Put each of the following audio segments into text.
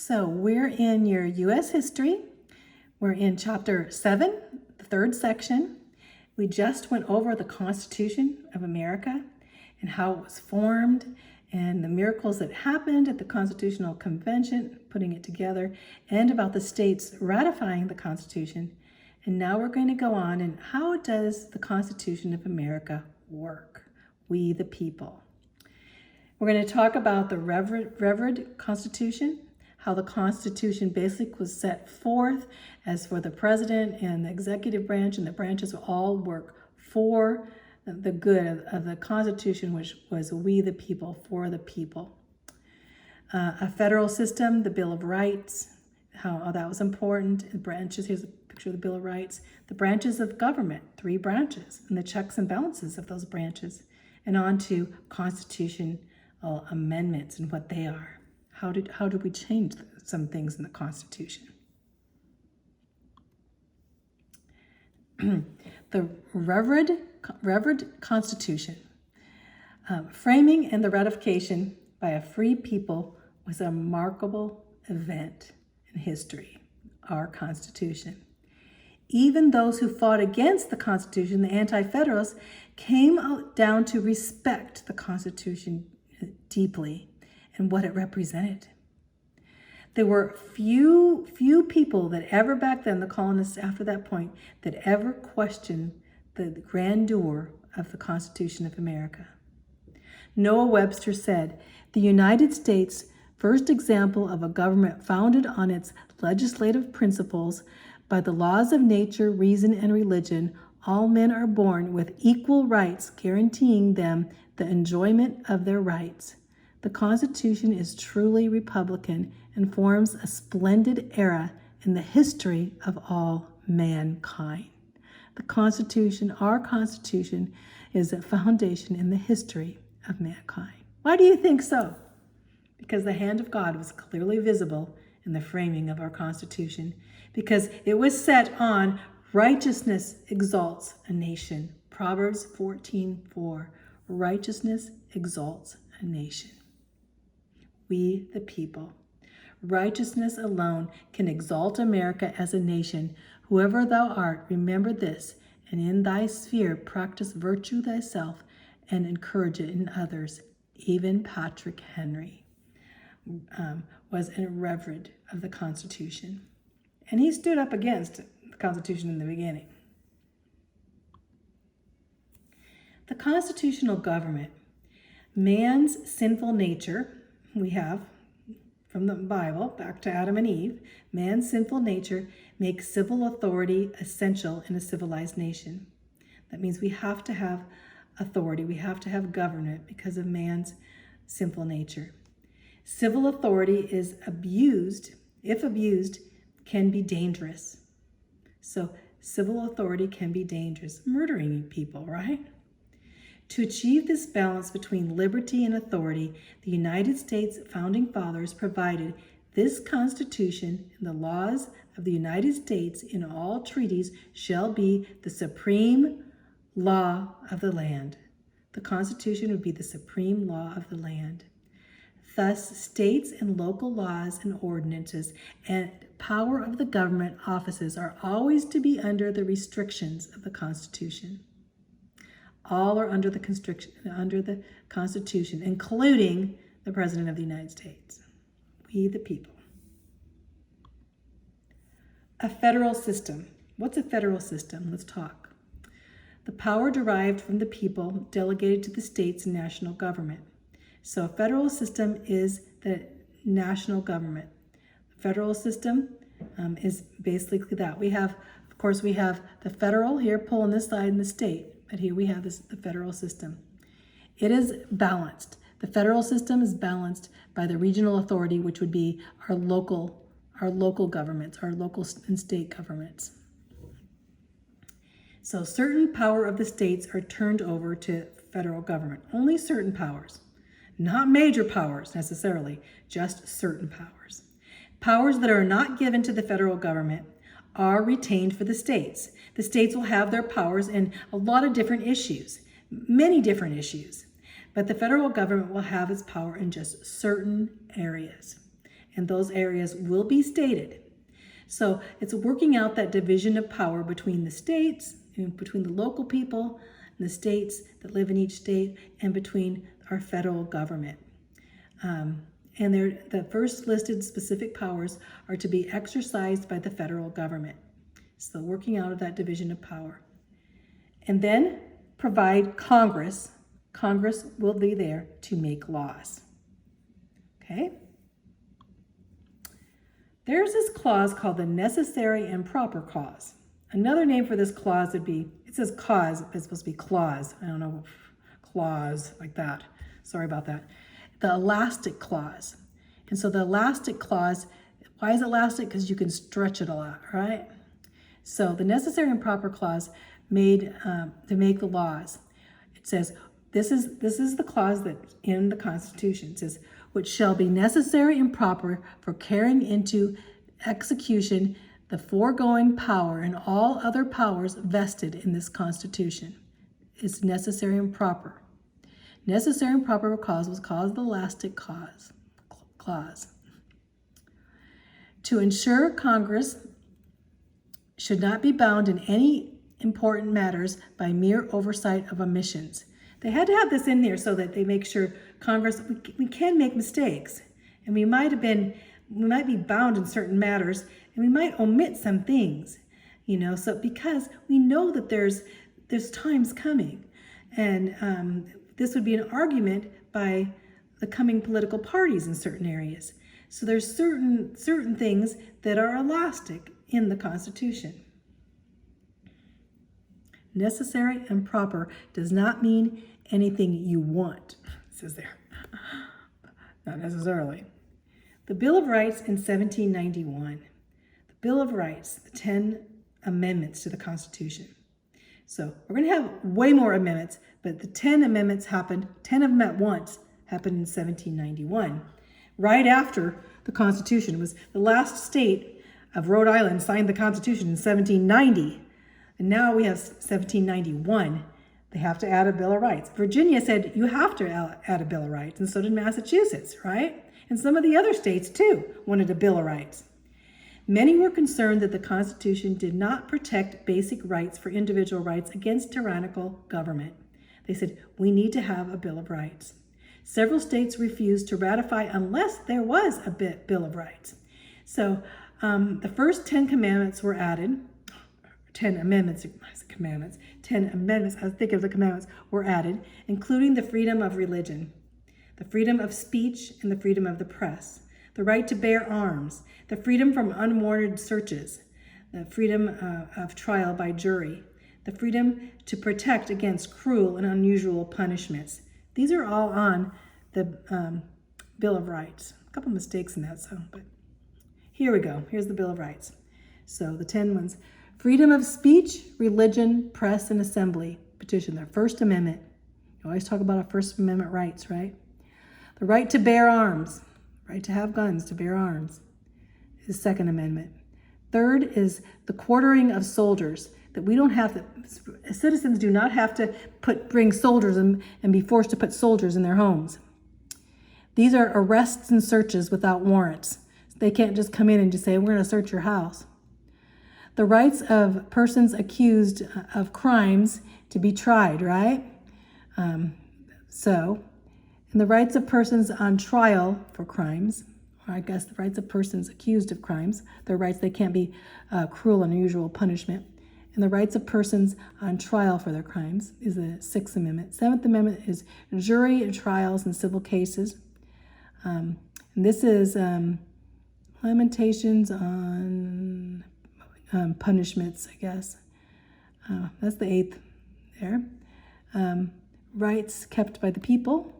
So we're in your U.S. history. We're in chapter 7, the third section. We just went over the Constitution of America and how it was formed and the miracles that happened at the Constitutional Convention, putting it together, and about the states ratifying the Constitution. And now we're going to go on and how does the Constitution of America work? We the people. We're going to talk about the Revered Constitution, how the Constitution basically was set forth as for the president and the executive branch, and the branches will all work for the good of the Constitution, which was we the people, for the people. A federal system, the Bill of Rights, how that was important. The branches, here's a picture of the Bill of Rights. The branches of government, 3 branches, and the checks and balances of those branches. And on to constitutional amendments and what they are. How did we change some things in the Constitution? The Revered Constitution, framing and the ratification by a free people was a remarkable event in history, our Constitution. Even those who fought against the Constitution, the Anti-Federalists, came down to respect the Constitution deeply and what it represented. There were few people that ever back then, the colonists after that point, that ever questioned the grandeur of the Constitution of America. Noah Webster said, "The United States, first example of a government founded on its legislative principles, by the laws of nature, reason, and religion, all men are born with equal rights, guaranteeing them the enjoyment of their rights. The Constitution is truly Republican and forms a splendid era in the history of all mankind." The Constitution, our Constitution, is a foundation in the history of mankind. Why do you think so? Because the hand of God was clearly visible in the framing of our Constitution, because it was set on righteousness exalts a nation. Proverbs 14:4. Righteousness exalts a nation. We the people. Righteousness alone can exalt America as a nation. Whoever thou art, remember this, and in thy sphere practice virtue thyself and encourage it in others. Even Patrick Henry was a reverend of the Constitution. And he stood up against the Constitution in the beginning. The constitutional government. Man's sinful nature, we have from the Bible back to Adam and Eve, man's sinful nature makes civil authority essential in a civilized nation. That means we have to have authority, we have to have government because of man's sinful nature. Civil authority is abused, if abused, can be dangerous. So civil authority can be dangerous, murdering people, right? To achieve this balance between liberty and authority, the United States Founding Fathers provided this Constitution and the laws of the United States in all treaties shall be the supreme law of the land. The Constitution would be the supreme law of the land. Thus, states and local laws and ordinances and power of the government offices are always to be under the restrictions of the Constitution. All are under the Constitution, including the President of the United States. We the people. A federal system. What's a federal system? Let's talk. The power derived from the people delegated to the states and national government. So a federal system is the national government. The federal system is basically that. We have the federal here pulling this side and the state. But here we have the federal system. It is balanced. The federal system is balanced by the regional authority, which would be our local governments, our local and state governments. So certain power of the states are turned over to federal government. Only certain powers, not major powers necessarily, just certain powers. Powers that are not given to the federal government are retained for the states. The states will have their powers in a lot of different issues, many different issues, but the federal government will have its power in just certain areas. and those areas will be stated. So it's working out that division of power between the states, and between the local people and the states that live in each state, and between our federal government. And the first listed specific powers are to be exercised by the federal government. So working out of that division of power. And then provide Congress. Congress will be there to make laws. Okay? There's this clause called the necessary and proper clause. Another name for this clause would be, it says cause, but it's supposed to be clause. I don't know, clause like that. Sorry about that. The elastic clause. And so the elastic clause, why is it elastic? Because you can stretch it a lot, right? So the necessary and proper clause made to make the laws. It says, this is the clause that's in the Constitution. It says, which shall be necessary and proper for carrying into execution the foregoing power and all other powers vested in this Constitution. It's necessary and proper. Necessary and proper clause was called the elastic clause. To ensure Congress should not be bound in any important matters by mere oversight of omissions. They had to have this in there so that they make sure Congress, we can make mistakes, and we might be bound in certain matters, and we might omit some things, so because we know that there's times coming, and this would be an argument by the coming political parties in certain areas. So there's certain things that are elastic in the Constitution. Necessary and proper does not mean anything you want, it says there. Not necessarily. The Bill of Rights in 1791. The Bill of Rights, the 10 amendments to the Constitution. So we're going to have way more amendments, but the 10 amendments happened, 10 of them at once, happened in 1791. Right after the Constitution was the last state of Rhode Island signed the Constitution in 1790. And now we have 1791. They have to add a Bill of Rights. Virginia said you have to add a Bill of Rights, and so did Massachusetts, right? And some of the other states, too, wanted a Bill of Rights. Many were concerned that the Constitution did not protect basic rights for individual rights against tyrannical government. They said, we need to have a Bill of Rights. Several states refused to ratify unless there was a Bill of Rights. So the first 10 commandments were added. 10 amendments, I was thinking of the commandments, were added, including the freedom of religion, the freedom of speech, and the freedom of the press, the right to bear arms, the freedom from unwarranted searches, the freedom of trial by jury, the freedom to protect against cruel and unusual punishments. These are all on the Bill of Rights. A couple mistakes in that, but here we go. Here's the Bill of Rights. So the 10 ones. Freedom of speech, religion, press, and assembly. Petition, their First Amendment. You always talk about our First Amendment rights, right? The right to bear arms, right to have guns, to bear arms, is Second Amendment. Third is the quartering of soldiers, that we don't have to, citizens do not have to bring soldiers and be forced to put soldiers in their homes. These are arrests and searches without warrants. They can't just come in and just say, we're going to search your house. The rights of persons accused of crimes to be tried, right? And the rights of persons on trial for crimes, or I guess the rights of persons accused of crimes, their rights, they can't be cruel and unusual punishment. And the rights of persons on trial for their crimes is the Sixth Amendment. Seventh Amendment is jury and trials in civil cases. And this is limitations on punishments, I guess. That's the eighth there. Rights kept by the people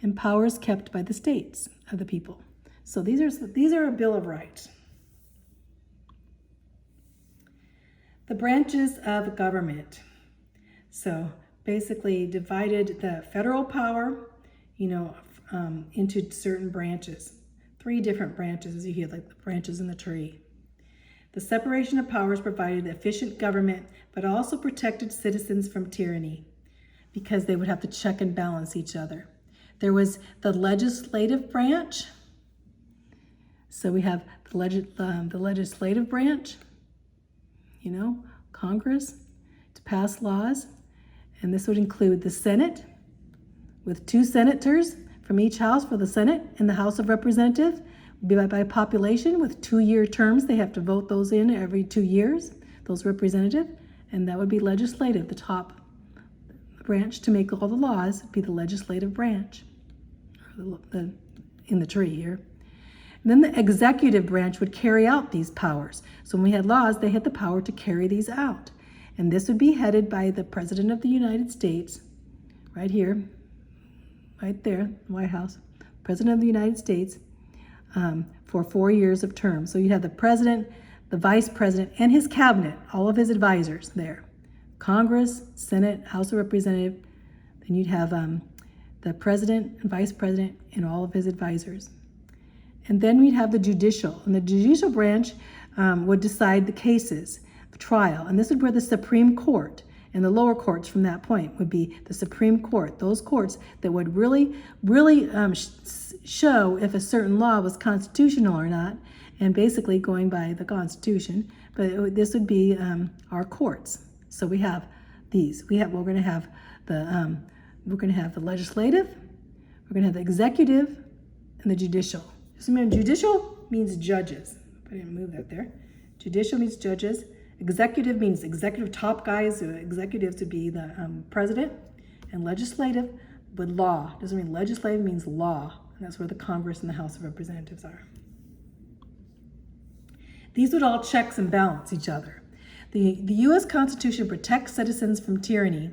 and powers kept by the states of the people. So these are a Bill of Rights. The branches of government. So basically divided the federal power, into certain branches. 3 different branches, as you hear, like the branches in the tree. The separation of powers provided efficient government, but also protected citizens from tyranny, because they would have to check and balance each other. There was the legislative branch, So we have the legislative branch, Congress, to pass laws. And this would include the Senate, with 2 senators from each house for the Senate, and the House of Representatives would be by population with 2-year terms. They have to vote those in every 2 years, those representatives. And that would be legislative. The top branch to make all the laws would be the legislative branch, in the tree here. And then the executive branch would carry out these powers. So when we had laws, they had the power to carry these out. And this would be headed by the President of the United States, right here, right there, White House, President of the United States, for 4 years of term. So you'd have the President, the Vice President, and his cabinet, all of his advisors there. Congress, Senate, House of Representatives. Then you'd have the President and Vice President and all of his advisors. And then we'd have the judicial. And the judicial branch would decide the cases, the trial. And this is where the Supreme Court and the lower courts from that point would be the Supreme Court, those courts that would really show if a certain law was constitutional or not, and basically going by the Constitution. But this would be our courts. So we have these. We're going to have the legislative, we're going to have the executive, and the judicial. Just remember, judicial means judges. I didn't move that there. Judicial means judges. Executive means executive top guys. Executives would be the president, and legislative with law. Doesn't mean legislative means law. And that's where the Congress and the House of Representatives are. These would all checks and balance each other. The U.S. Constitution protects citizens from tyranny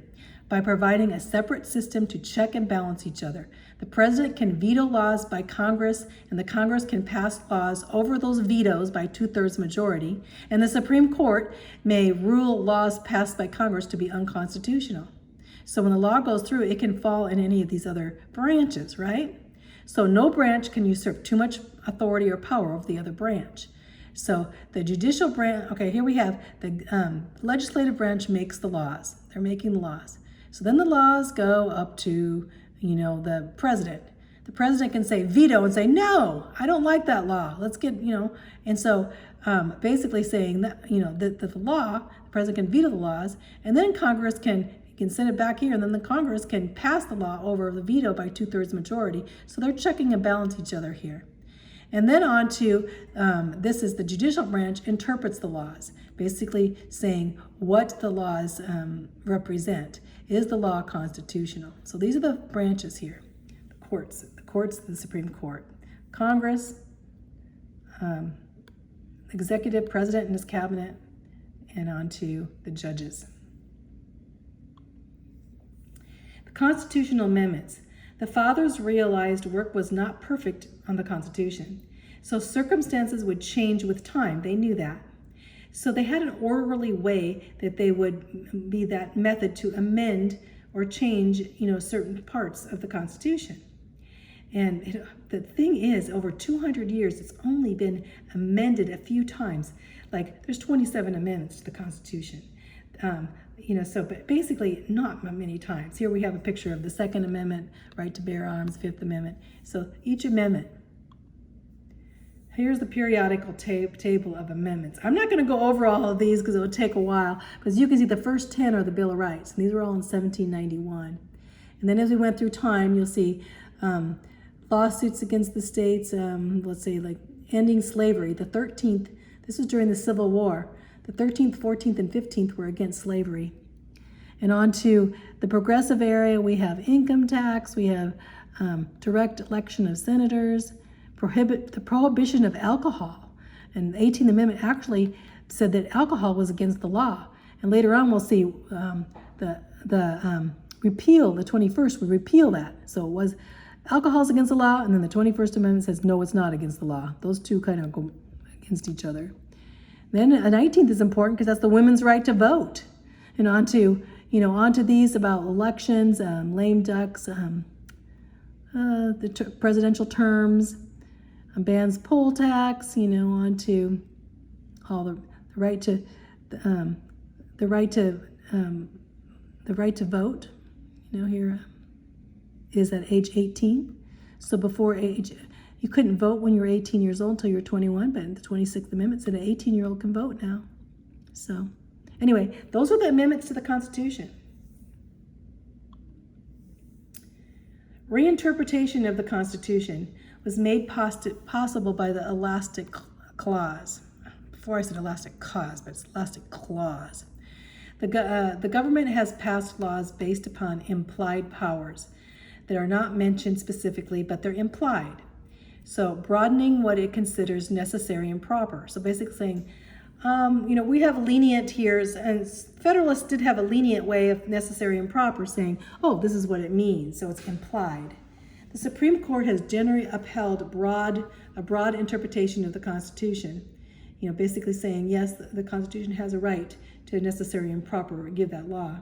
by providing a separate system to check and balance each other. The president can veto laws by Congress, and the Congress can pass laws over those vetoes by 2/3 majority, and the Supreme Court may rule laws passed by Congress to be unconstitutional. So when the law goes through, it can fall in any of these other branches, right? So no branch can usurp too much authority or power over the other branch. So the judicial branch, okay, here we have the legislative branch makes the laws. They're making the laws. So then the laws go up to, the president. The president can say veto and say, no, I don't like that law. Let's get, and so basically saying that, that the law, the president can veto the laws, and then Congress can send it back here, and then the Congress can pass the law over the veto by 2/3 majority. So they're checking and balance each other here. And then on to, this is the judicial branch interprets the laws, basically saying what the laws represent. Is the law constitutional? So these are the branches here. The courts, the Supreme Court. Congress, executive, president and his cabinet, and on to the judges. The constitutional amendments. The fathers realized work was not perfect on the Constitution, so circumstances would change with time. They knew that. So they had an orderly way that they would be that method to amend or change, certain parts of the Constitution. And the thing is, over 200 years, it's only been amended a few times. Like there's 27 amendments to the Constitution. But basically not many times. Here we have a picture of the Second Amendment, right to bear arms, Fifth Amendment. So each amendment. Here's the periodical table of amendments. I'm not going to go over all of these because it would take a while, because you can see the first 10 are the Bill of Rights, and these were all in 1791. And then as we went through time, you'll see lawsuits against the states, let's say like ending slavery. The 13th, this was during the Civil War. The 13th, 14th, and 15th were against slavery. And on to the progressive area, we have income tax, we have direct election of senators, the prohibition of alcohol. And the 18th Amendment actually said that alcohol was against the law. And later on, we'll see the repeal, the 21st would repeal that. So it was alcohol's against the law, and then the 21st Amendment says, no, it's not against the law. Those two kind of go against each other. Then the 19th is important because that's the women's right to vote. And on to these about elections, lame ducks, the presidential terms, bans poll tax, on to all the right to vote. Here is at age 18. So before age You couldn't vote when you were 18 years old until you were 21, but the 26th Amendment said an 18-year-old can vote now. So anyway, those were the amendments to the Constitution. Reinterpretation of the Constitution was made possible by the Elastic Clause. Before I said elastic cause, but it's elastic clause. The government has passed laws based upon implied powers that are not mentioned specifically, but they're implied. So broadening what it considers necessary and proper. So basically saying, we have lenient here, and Federalists did have a lenient way of necessary and proper, saying, oh, this is what it means, so it's implied. The Supreme Court has generally upheld a broad interpretation of the Constitution, basically saying, yes, the Constitution has a right to necessary and proper, give that law.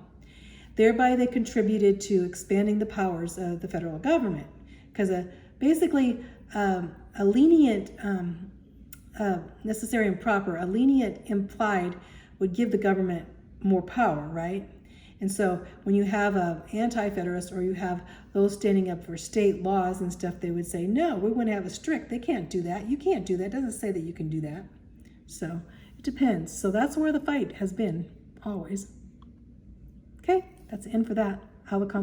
Thereby, they contributed to expanding the powers of the federal government, because basically a lenient necessary and proper, a lenient implied would give the government more power, right? And so when you have an anti-federalist or you have those standing up for state laws and stuff, they would say, no, we want to have a strict, they can't do that. You can't do that. It doesn't say that you can do that. So it depends. So that's where the fight has been always. Okay, that's the end for that. How the